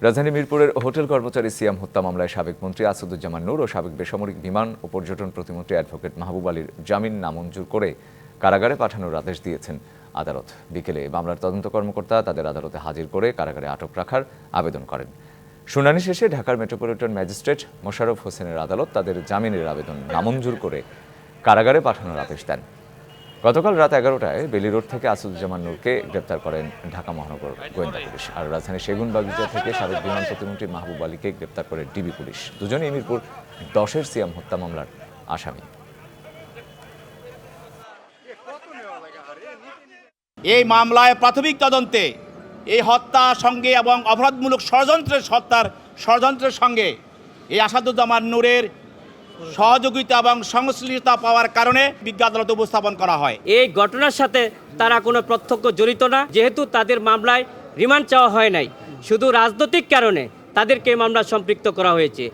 রাজধানী মিরপুরের হোটেল কর্মচারী সিয়াম হত্যা মামলায় সাবেক মন্ত্রী আসাদুজ্জামান নূর ও সাবেক বেসামরিক বিমান ও পর্যটন প্রতিমন্ত্রী অ্যাডভোকেট মাহবুব আলীর জামিন নামঞ্জুর করে কারাগারে পাঠানোর আদেশ দিয়েছেন আদালত। বিকেলে মামলার তদন্ত কর্মকর্তা তাদের আদালতে হাজির করে কারাগারে আটক রাখার আবেদন করেন। শুনানি শেষে ঢাকার মেট্রোপলিটন ম্যাজিস্ট্রেট মোশাররফ হোসেনের আদালত তাদের জামিনের আবেদন নামঞ্জুর করে কারাগারে পাঠানোর আদেশ দেন। গতকাল রাত 11টায় বেলি রোড থেকে আসাদুজ্জামান নূরকে গ্রেপ্তার করেন ঢাকা মহানগর গোয়েন্দা পুলিশ। আর রাজধানীর সেগুনবাগিচা থেকে সাবেক বিমান প্রতিমন্ত্রী মাহবুব আলীকে গ্রেপ্তার করে ডিবি পুলিশ। দুজনেই মিরপুর 10-এর সিয়াম হত্যা মামলার আসামি। এই মামলায় প্রাথমিক তদন্তে এই হত্যার সঙ্গে এবং অপরাধমূলক ষড়যন্ত্রের সঙ্গে এই আসাদুজ্জামান নূরের সহযোগিতা এবং সংশ্লিষ্টতা পাওয়ার কারণে বিজ্ঞ আদালতে উপস্থাপন করা হয়। এই ঘটনার সাথে তারা কোনো প্রত্যক্ষ জড়িত না, যেহেতু তাদের মামলায় রিমান্ড চাওয়া হয় নাই, শুধু রাজনৈতিক কারণে তাদেরকে মামলা সম্পৃক্ত করা হয়েছে।